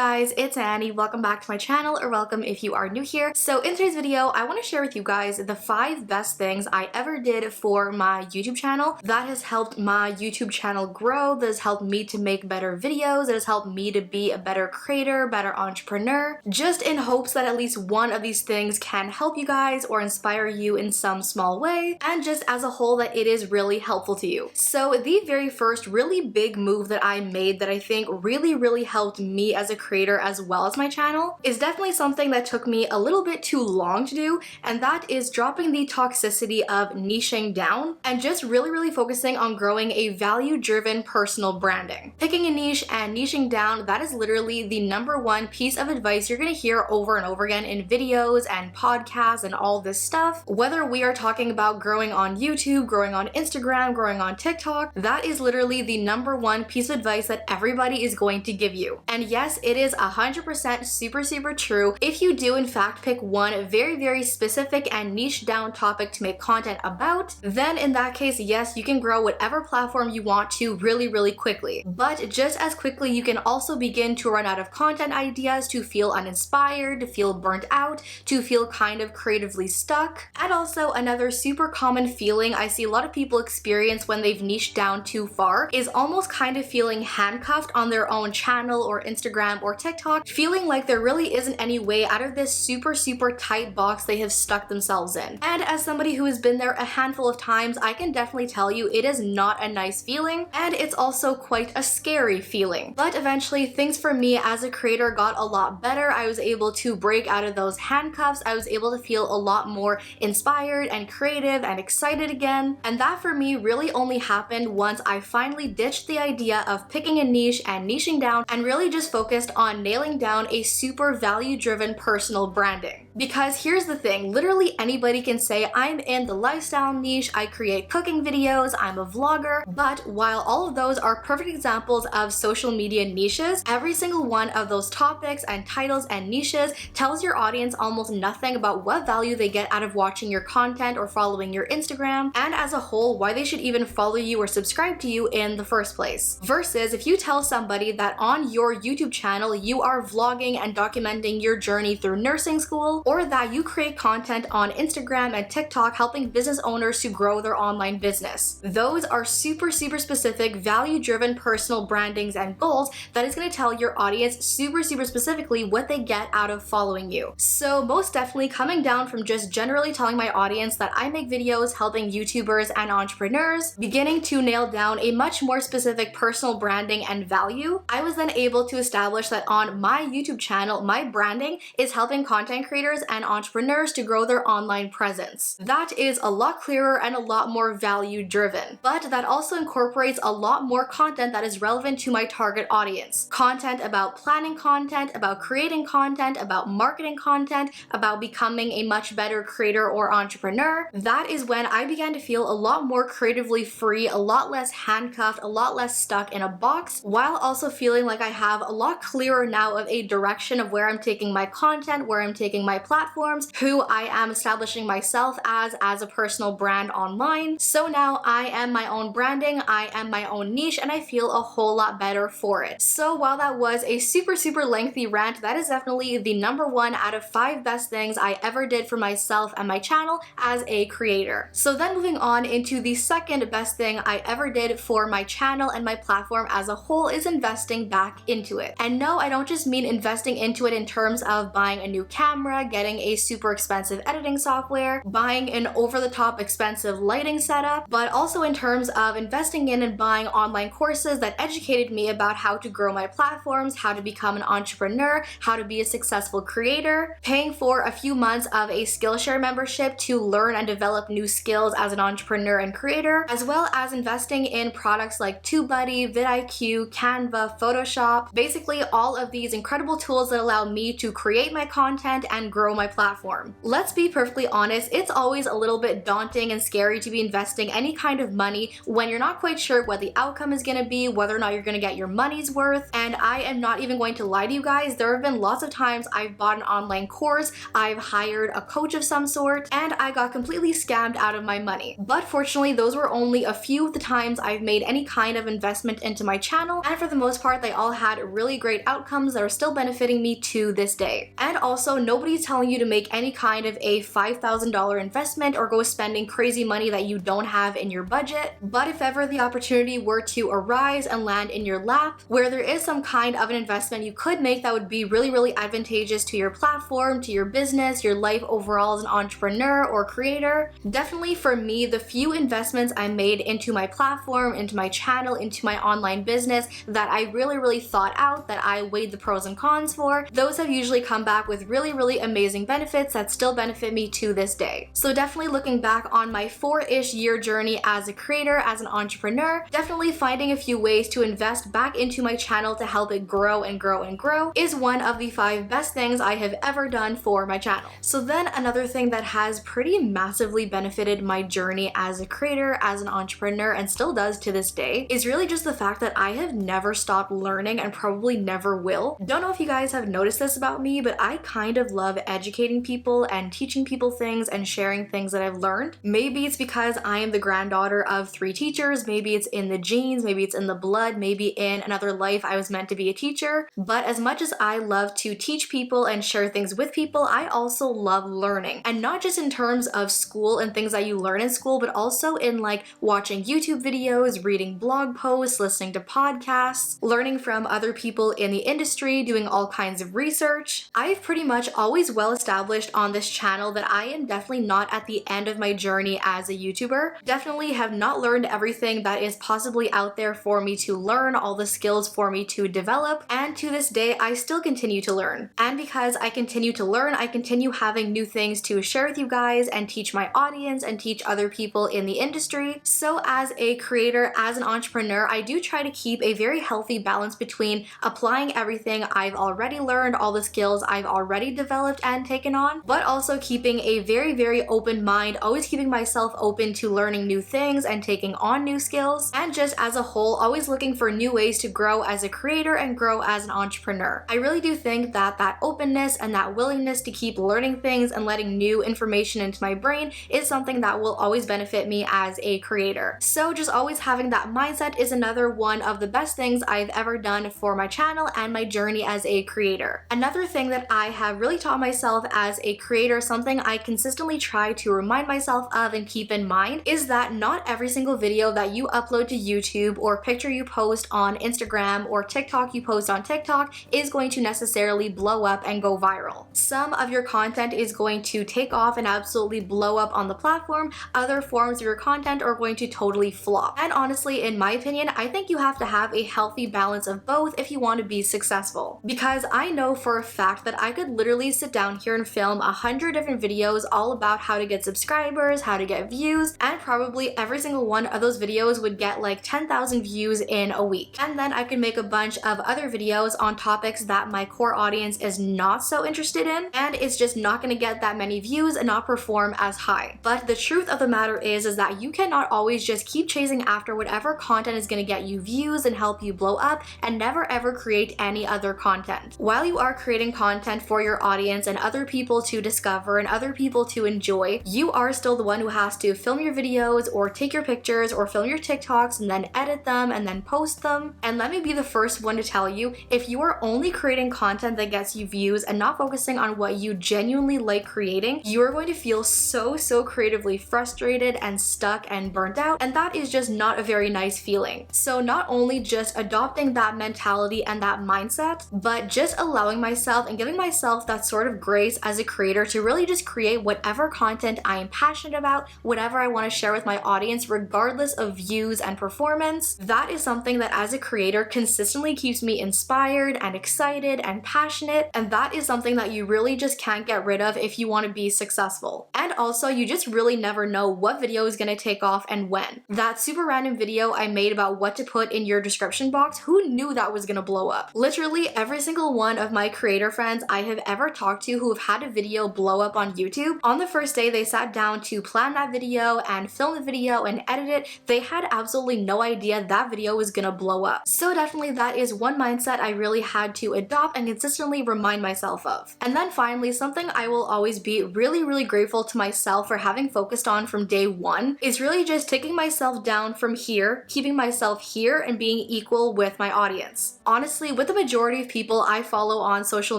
guys, it's Annie. Welcome back to my channel, or welcome if you are new here. So in today's video, I want to share with you guys the 5 best things I ever did for my YouTube channel that has helped my YouTube channel grow, that has helped me to make better videos, that has helped me to be a better creator, better entrepreneur, just in hopes that at least one of these things can help you guys or inspire you in some small way, and just as a whole that it is really helpful to you. So the very first really big move that I made that I think really helped me as a creator as well as my channel is definitely something that took me a little bit too long to do, and that is dropping the toxicity of niching down and just really focusing on growing a value-driven personal branding. Picking a niche and niching down, that is literally the #1 piece of advice you're gonna hear over and over again in videos and podcasts and all this stuff. Whether we are talking about growing on YouTube, growing on Instagram, growing on TikTok, that is literally the #1 piece of advice that everybody is going to give you. And yes, it is 100% super true. If you do in fact pick one very specific and niche down topic to make content about, then in that case, yes, you can grow whatever platform you want to really quickly. But just as quickly, you can also begin to run out of content ideas, to feel uninspired, to feel burnt out, to feel kind of creatively stuck. And also another super common feeling I see a lot of people experience when they've niched down too far is almost kind of feeling handcuffed on their own channel or Instagram or TikTok, feeling like there really isn't any way out of this super tight box they have stuck themselves in. And as somebody who has been there a handful of times, I can definitely tell you it is not a nice feeling, and it's also quite a scary feeling. But eventually things for me as a creator got a lot better. I was able to break out of those handcuffs. I was able to feel a lot more inspired and creative and excited again. And that for me really only happened once I finally ditched the idea of picking a niche and niching down and really just focused on nailing down a super value-driven personal branding. Because here's the thing, literally anybody can say I'm in the lifestyle niche, I create cooking videos, I'm a vlogger, but while all of those are perfect examples of social media niches, every single one of those topics and titles and niches tells your audience almost nothing about what value they get out of watching your content or following your Instagram, and as a whole, why they should even follow you or subscribe to you in the first place. Versus if you tell somebody that on your YouTube channel you are vlogging and documenting your journey through nursing school, or that you create content on Instagram and TikTok helping business owners to grow their online business. Those are super specific, value-driven personal brandings and goals that is going to tell your audience super specifically what they get out of following you. So most definitely, coming down from just generally telling my audience that I make videos helping YouTubers and entrepreneurs, beginning to nail down a much more specific personal branding and value, I was then able to establish that on my YouTube channel, my branding is helping content creators and entrepreneurs to grow their online presence. That is a lot clearer and a lot more value driven, but that also incorporates a lot more content that is relevant to my target audience. Content about planning content, about creating content, about marketing content, about becoming a much better creator or entrepreneur. That is when I began to feel a lot more creatively free, a lot less handcuffed, a lot less stuck in a box, while also feeling like I have a lot clearer now of a direction of where I'm taking my content, where I'm taking my platforms, who I am establishing myself as a personal brand online. So now I am my own branding, I am my own niche, and I feel a whole lot better for it. So while that was a super lengthy rant, that is definitely the #1 out of 5 best things I ever did for myself and my channel as a creator. So then moving on into the second best thing I ever did for my channel and my platform as a whole is investing back into it. And no, I don't just mean investing into it in terms of buying a new camera, getting a super expensive editing software, buying an over-the-top expensive lighting setup, but also in terms of investing in and buying online courses that educated me about how to grow my platforms, how to become an entrepreneur, how to be a successful creator, paying for a few months of a Skillshare membership to learn and develop new skills as an entrepreneur and creator, as well as investing in products like TubeBuddy, vidIQ, Canva, Photoshop, basically all of these incredible tools that allow me to create my content and grow my platform. Let's be perfectly honest, it's always a little bit daunting and scary to be investing any kind of money when you're not quite sure what the outcome is going to be, whether or not you're going to get your money's worth. And I am not even going to lie to you guys, there have been lots of times I've bought an online course, I've hired a coach of some sort, and I got completely scammed out of my money. But fortunately, those were only a few of the times I've made any kind of investment into my channel, and for the most part, they all had really great outcomes that are still benefiting me to this day. And also, nobody's telling you to make any kind of a $5,000 investment or go spending crazy money that you don't have in your budget. But if ever the opportunity were to arise and land in your lap, where there is some kind of an investment you could make that would be really advantageous to your platform, to your business, your life overall as an entrepreneur or creator, definitely for me, the few investments I made into my platform, into my channel, into my online business that I really thought out, that I weighed the pros and cons for, those have usually come back with really amazing benefits that still benefit me to this day. So definitely looking back on my 4-ish year journey as a creator, as an entrepreneur, definitely finding a few ways to invest back into my channel to help it grow and grow and grow is one of the 5 best things I have ever done for my channel. So then another thing that has pretty massively benefited my journey as a creator, as an entrepreneur, and still does to this day is really just the fact that I have never stopped learning and probably never will. Don't know if you guys have noticed this about me, but I kind of love educating people and teaching people things and sharing things that I've learned. Maybe it's because I am the granddaughter of 3 teachers, maybe it's in the genes, maybe it's in the blood, maybe in another life I was meant to be a teacher. But as much as I love to teach people and share things with people, I also love learning. And not just in terms of school and things that you learn in school, but also in like watching YouTube videos, reading blog posts, listening to podcasts, learning from other people in the industry, doing all kinds of research. I've pretty much always well established on this channel that I am definitely not at the end of my journey as a YouTuber. Definitely have not learned everything that is possibly out there for me to learn, all the skills for me to develop, and to this day I still continue to learn. And because I continue to learn, I continue having new things to share with you guys and teach my audience and teach other people in the industry. So as a creator, as an entrepreneur, I do try to keep a very healthy balance between applying everything I've already learned, all the skills I've already developed and taken on, but also keeping a very open mind, always keeping myself open to learning new things and taking on new skills, and just as a whole, always looking for new ways to grow as a creator and grow as an entrepreneur. I really do think that that openness and that willingness to keep learning things and letting new information into my brain is something that will always benefit me as a creator. So just always having that mindset is another one of the best things I've ever done for my channel and my journey as a creator. Another thing that I have really taught myself as a creator, something I consistently try to remind myself of and keep in mind, is that not every single video that you upload to YouTube or picture you post on Instagram or TikTok you post on TikTok is going to necessarily blow up and go viral. Some of your content is going to take off and absolutely blow up on the platform. Other forms of your content are going to totally flop. And honestly, in my opinion, I think you have to have a healthy balance of both if you want to be successful. Because I know for a fact that I could literally sit down here and film 100 different videos all about how to get subscribers, how to get views, and probably every single one of those videos would get like 10,000 views in a week. And then I could make a bunch of other videos on topics that my core audience is not so interested in, and it's just not going to get that many views and not perform as high. But the truth of the matter is that you cannot always just keep chasing after whatever content is going to get you views and help you blow up and never ever create any other content. While you are creating content for your audience and other people to discover and other people to enjoy, you are still the one who has to film your videos or take your pictures or film your TikToks and then edit them and then post them. And let me be the first one to tell you, if you are only creating content that gets you views and not focusing on what you genuinely like creating, you are going to feel so creatively frustrated and stuck and burnt out, and that is just not a very nice feeling. So not only just adopting that mentality and that mindset, but just allowing myself and giving myself that sort of grace as a creator to really just create whatever content I am passionate about, whatever I want to share with my audience, regardless of views and performance. That is something that as a creator consistently keeps me inspired and excited and passionate, and that is something that you really just can't get rid of if you want to be successful. And also, you just really never know what video is going to take off and when. That super random video I made about what to put in your description box, who knew that was going to blow up? Literally every single one of my creator friends I have ever talked to who have had a video blow up on YouTube, on the first day they sat down to plan that video and film the video and edit it, they had absolutely no idea that video was gonna blow up. So definitely that is one mindset I really had to adopt and consistently remind myself of. And then finally, something I will always be really grateful to myself for having focused on from day one is really just taking myself down from here, keeping myself here, and being equal with my audience. Honestly, with the majority of people I follow on social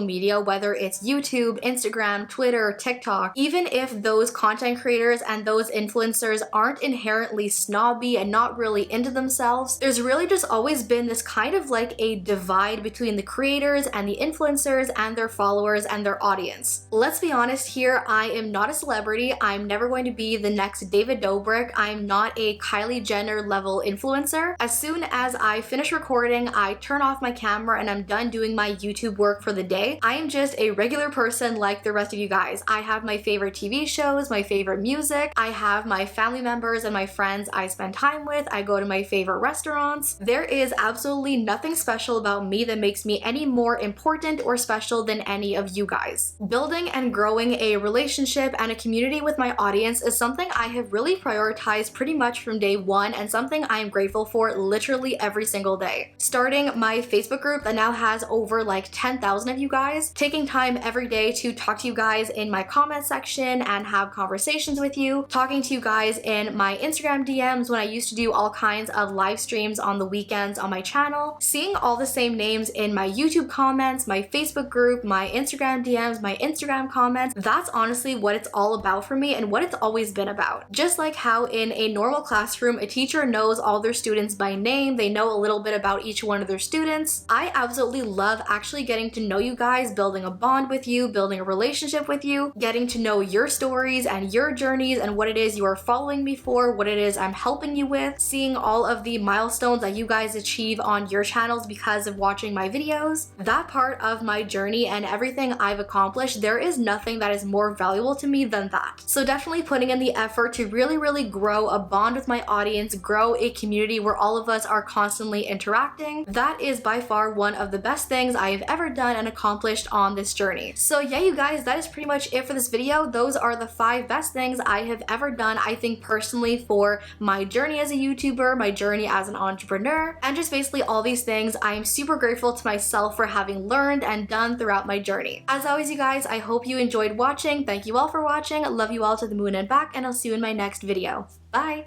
media, whether it's YouTube, Instagram, Twitter, TikTok, even if those content creators and those influencers aren't inherently snobby and not really into themselves, there's really just always been this kind of like a divide between the creators and the influencers and their followers and their audience. Let's be honest here, I am not a celebrity. I'm never going to be the next David Dobrik. I'm not a Kylie Jenner level influencer. As soon as I finish recording, I turn off my camera and I'm done doing my YouTube work for the day. I am just a regular person like the rest of you guys. I have my favorite TV shows, my favorite music. I have my family members and my friends I spend time with. I go to my favorite restaurants. There is absolutely nothing special about me that makes me any more important or special than any of you guys. Building and growing a relationship and a community with my audience is something I have really prioritized pretty much from day one and something I am grateful for literally every single day. Starting my Facebook group that now has over like 10,000 of you guys, taking time every day to talk to you guys in my comment section and have conversations with you, talking to you guys in my Instagram DMs when I used to do all kinds of live streams on the weekends on my channel, seeing all the same names in my YouTube comments, my Facebook group, my Instagram DMs, my Instagram comments. That's honestly what it's all about for me and what it's always been about. Just like how in a normal classroom, a teacher knows all their students by name, they know a little bit about each one of their students. I absolutely love actually getting to know you guys, building a bond with you, building a relationship with you, getting to know your stories and your journeys and what it is you are following me for, what it is I'm helping you with, seeing all of the milestones that you guys achieve on your channels because of watching my videos. That part of my journey and everything I've accomplished, there is nothing that is more valuable to me than that. So definitely putting in the effort to really grow a bond with my audience, grow a community where all of us are constantly interacting. That is by far one of the best things I have ever done and accomplished on this journey. So yeah, you guys, that is pretty much it for this video. Those are the 5 best things I have ever done, I think personally, for my journey as a YouTuber, my journey as an entrepreneur, and just basically all these things I am super grateful to myself for having learned and done throughout my journey. As always, you guys, I hope you enjoyed watching. Thank you all for watching. Love you all to the moon and back, and I'll see you in my next video. Bye!